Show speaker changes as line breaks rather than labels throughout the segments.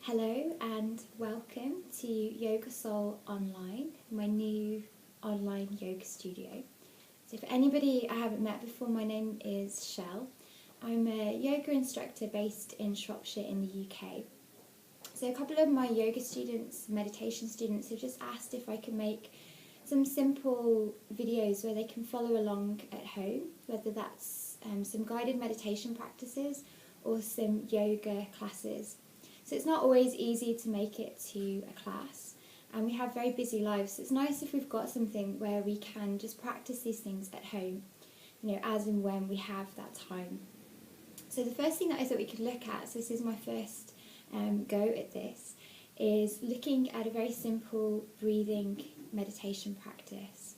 Hello and welcome to Yoga Soul Online, my new online yoga studio. So for anybody I haven't met before, my name is Shell. I'm a yoga instructor based in Shropshire in the UK. So a couple of my yoga students, meditation students, have just asked if I can make some simple videos where they can follow along at home, whether that's some guided meditation practices or some yoga classes. So it's not always easy to make it to a class, and we have very busy lives. So it's nice if we've got something where we can just practice these things at home, as and when we have that time. So the first thing that I thought we could look at, so this is my first go at this, is looking at a very simple breathing meditation practice.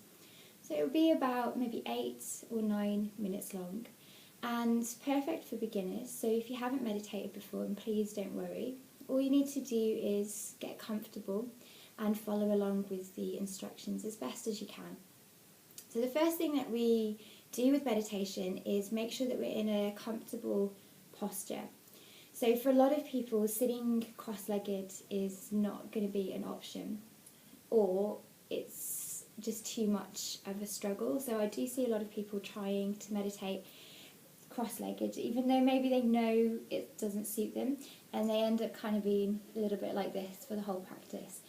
So it will be about maybe 8 or 9 minutes long and perfect for beginners. So if you haven't meditated before, then please don't worry. All you need to do is get comfortable and follow along with the instructions as best as you can. So the first thing that we do with meditation is make sure that we're in a comfortable posture. So for a lot of people, sitting cross-legged is not going to be an option, or it's just too much of a struggle. So I do see a lot of people trying to meditate cross-legged, even though maybe they know it doesn't suit them, and they end up kind of being a little bit like this for the whole practice.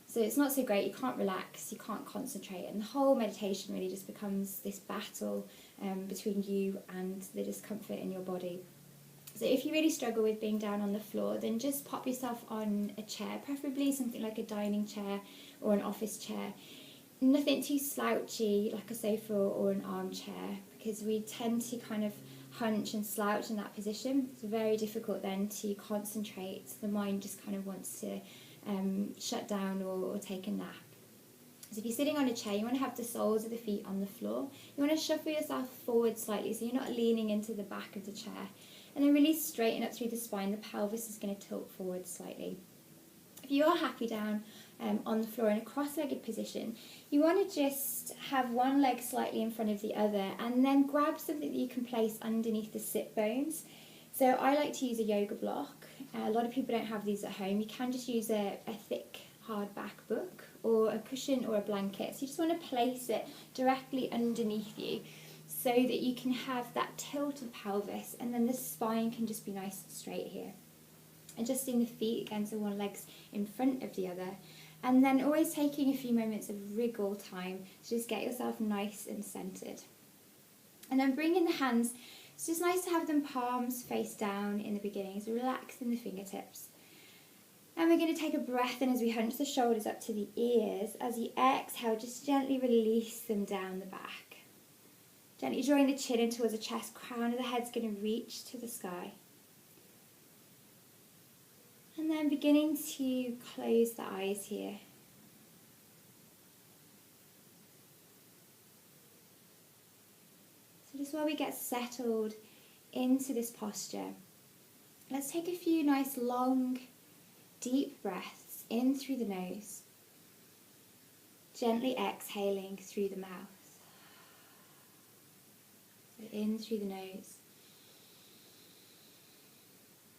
So it's not so great. You can't relax, you can't concentrate, and the whole meditation really just becomes this battle between you and the discomfort in your body. So if you really struggle with being down on the floor, then just pop yourself on a chair, preferably something like a dining chair or an office chair. Nothing too slouchy like a sofa or an armchair, because we tend to kind of hunch and slouch in that position. It's very difficult then to concentrate. The mind just kind of wants to shut down or take a nap. So if you're sitting on a chair, you want to have the soles of the feet on the floor. You want to shuffle yourself forward slightly so you're not leaning into the back of the chair. And then really straighten up through the spine. The pelvis is going to tilt forward slightly. If you are happy down on the floor in a cross-legged position, you want to just have one leg slightly in front of the other and then grab something that you can place underneath the sit bones. So I like to use a yoga block. A lot of people don't have these at home. You can just use a thick hardback book or a cushion or a blanket. So you just want to place it directly underneath you so that you can have that tilted pelvis, and then the spine can just be nice and straight here. Adjusting the feet again so one leg's in front of the other, and then always taking a few moments of wriggle time to just get yourself nice and centered. And then bring in the hands. It's just nice to have them palms face down in the beginning, so relaxing the fingertips. And we're going to take a breath in as we hunch the shoulders up to the ears. As you exhale, just gently release them down the back. Gently drawing the chin in towards the chest, crown of the head's going to reach to the sky. And then beginning to close the eyes here. So just while we get settled into this posture, let's take a few nice long, deep breaths in through the nose, gently exhaling through the mouth. So in through the nose,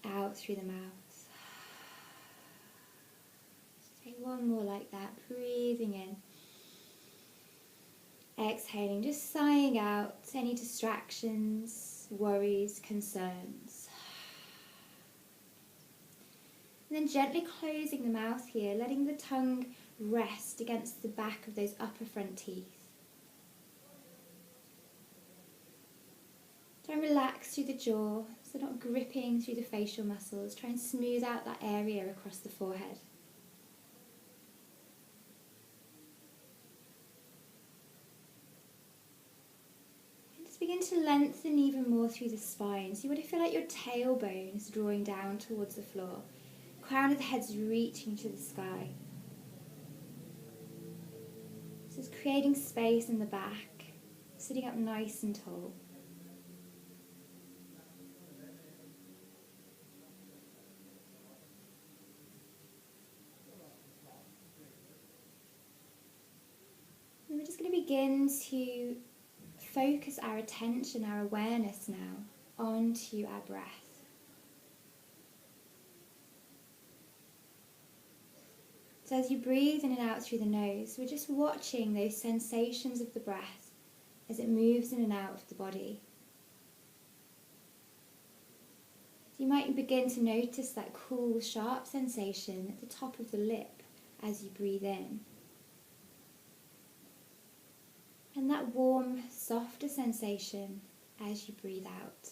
out through the mouth. Just take one more like that, breathing in. Exhaling, just sighing out any distractions, worries, concerns. And then gently closing the mouth here, letting the tongue rest against the back of those upper front teeth. Try and relax through the jaw, so not gripping through the facial muscles. Try and smooth out that area across the forehead. And just begin to lengthen even more through the spine. So you want to feel like your tailbone is drawing down towards the floor. Crown of the head's reaching to the sky. So it's creating space in the back, sitting up nice and tall. And we're just going to begin to focus our attention, our awareness now onto our breath. So as you breathe in and out through the nose, we're just watching those sensations of the breath as it moves in and out of the body. So you might begin to notice that cool, sharp sensation at the top of the lip as you breathe in. And that warm, softer sensation as you breathe out.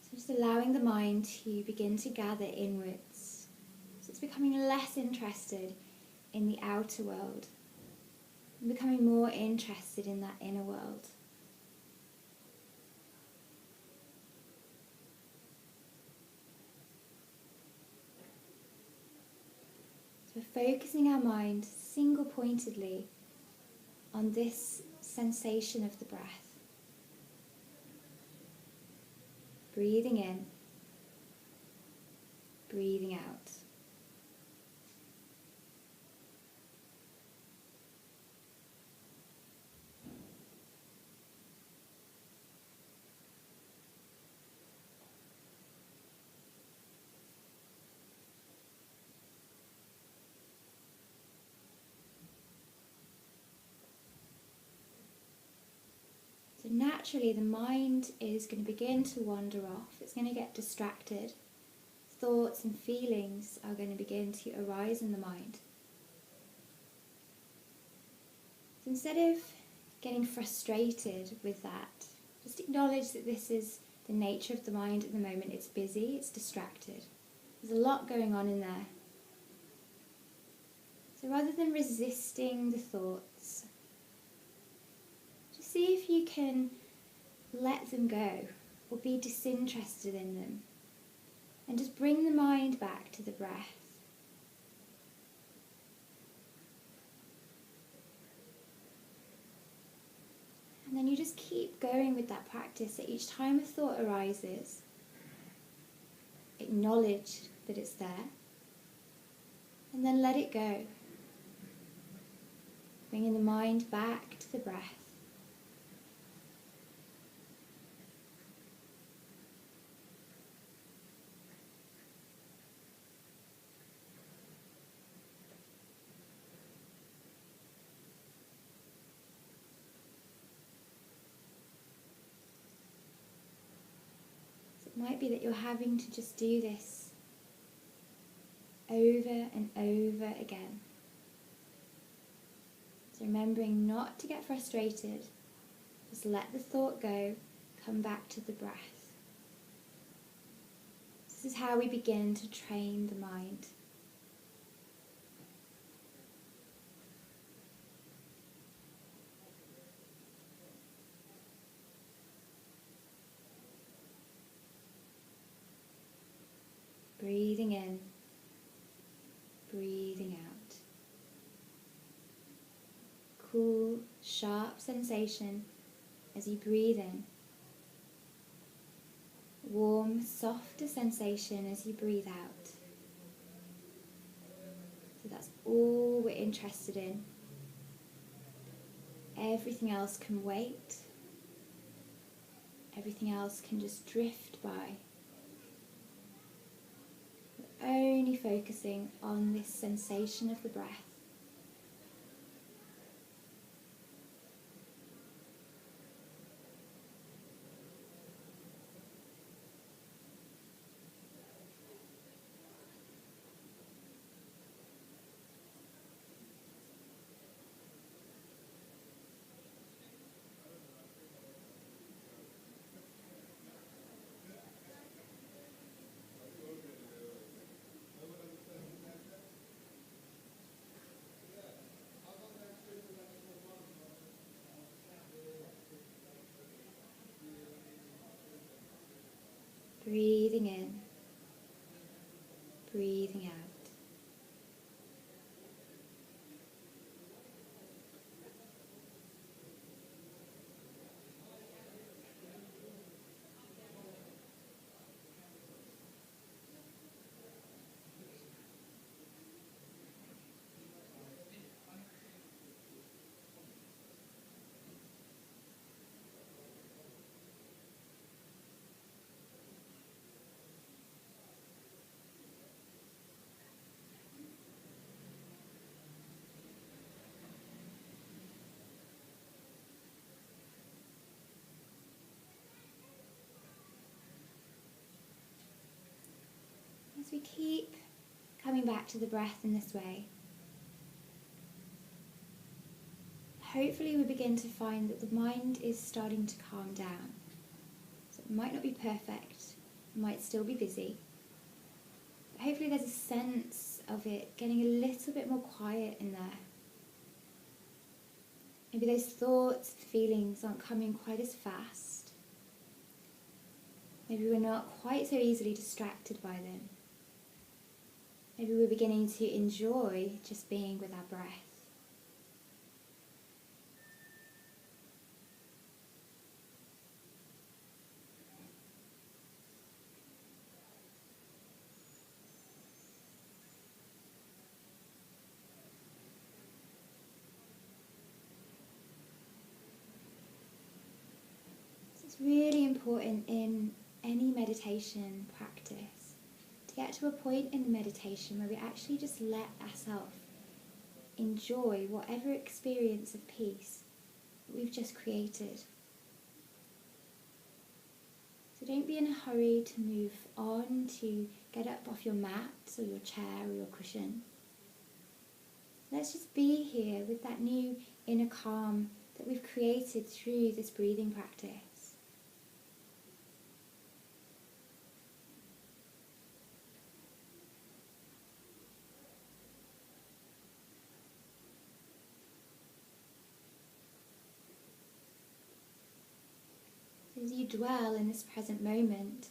So just allowing the mind to begin to gather inwards. So it's becoming less interested in the outer world and becoming more interested in that inner world. So we're focusing our mind single-pointedly on this sensation of the breath. Breathing in, breathing out. So naturally the mind is going to begin to wander off. It's going to get distracted. Thoughts and feelings are going to begin to arise in the mind. So instead of getting frustrated with that, just acknowledge that this is the nature of the mind at the moment. It's busy, it's distracted. There's a lot going on in there. So rather than resisting the thoughts, just see if you can let them go or be disinterested in them. And just bring the mind back to the breath. And then you just keep going with that practice, that each time a thought arises, acknowledge that it's there, and then let it go. Bringing the mind back to the breath. It might be that you're having to just do this over and over again. So remembering not to get frustrated, just let the thought go, come back to the breath. This is how we begin to train the mind. Breathing in, breathing out. Cool, sharp sensation as you breathe in. Warm, softer sensation as you breathe out. So that's all we're interested in. Everything else can wait. Everything else can just drift by. We're only focusing on this sensation of the breath. Breathing in, breathing out. As we keep coming back to the breath in this way, hopefully we begin to find that the mind is starting to calm down. So it might not be perfect, it might still be busy, but hopefully there's a sense of it getting a little bit more quiet in there. Maybe those thoughts, feelings aren't coming quite as fast. Maybe we're not quite so easily distracted by them. Maybe we're beginning to enjoy just being with our breath. It's really important in any meditation practice to get to a point in the meditation where we actually just let ourselves enjoy whatever experience of peace we've just created. So don't be in a hurry to move on, to get up off your mat or your chair or your cushion. Let's just be here with that new inner calm that we've created through this breathing practice. As you dwell in this present moment,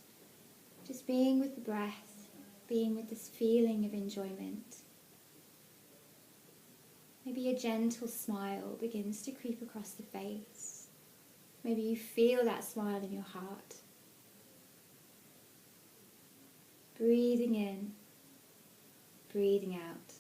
just being with the breath, being with this feeling of enjoyment. Maybe a gentle smile begins to creep across the face. Maybe you feel that smile in your heart. Breathing in, breathing out.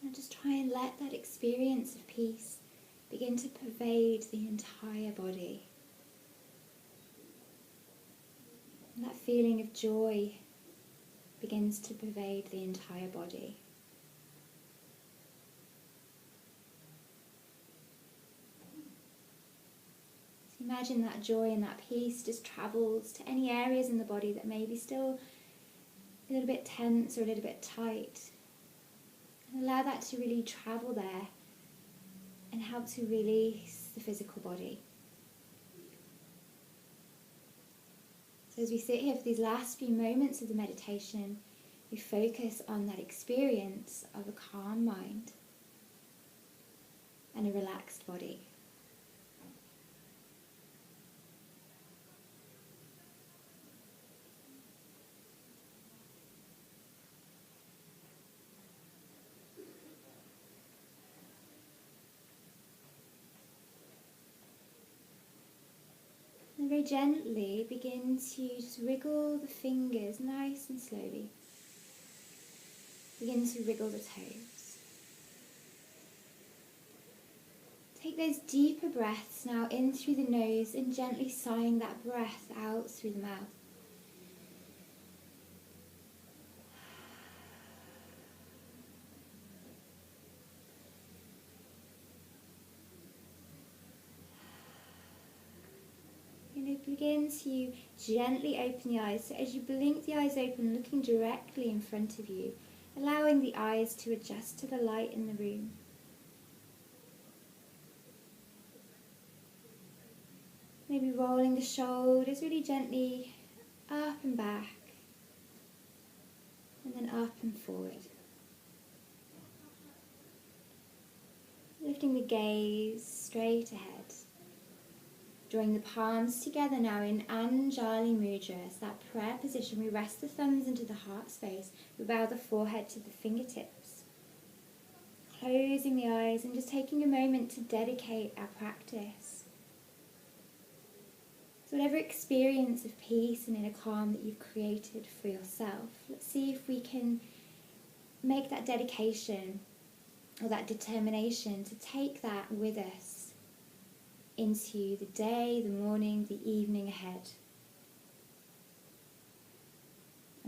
And just try and let that experience of peace begin to pervade the entire body. And that feeling of joy begins to pervade the entire body. So imagine that joy and that peace just travels to any areas in the body that may be still a little bit tense or a little bit tight. And allow that to really travel there and help to release the physical body. So as we sit here for these last few moments of the meditation, we focus on that experience of a calm mind and a relaxed body. And very gently begin to just wriggle the fingers nice and slowly. Begin to wriggle the toes. Take those deeper breaths now in through the nose and gently sighing that breath out through the mouth. Begin to gently open the eyes. So as you blink the eyes open, looking directly in front of you, allowing the eyes to adjust to the light in the room. Maybe rolling the shoulders really gently up and back, and then up and forward. Lifting the gaze straight ahead. Drawing the palms together now in Anjali Mudra, as that prayer position. We rest the thumbs into the heart space. We bow the forehead to the fingertips. Closing the eyes and just taking a moment to dedicate our practice. So whatever experience of peace and inner calm that you've created for yourself, let's see if we can make that dedication or that determination to take that with us into the day, the morning, the evening ahead.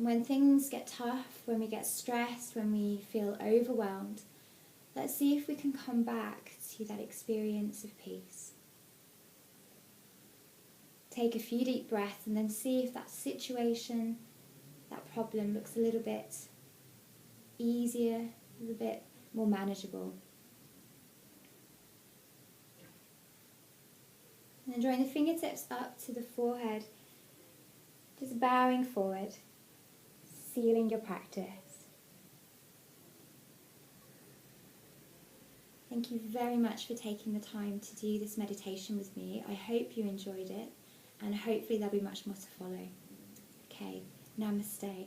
And when things get tough, when we get stressed, when we feel overwhelmed, let's see if we can come back to that experience of peace. Take a few deep breaths and then see if that situation, that problem looks a little bit easier, a little bit more manageable. And then drawing the fingertips up to the forehead, just bowing forward, sealing your practice. Thank you very much for taking the time to do this meditation with me. I hope you enjoyed it, and hopefully there'll be much more to follow. Okay, namaste.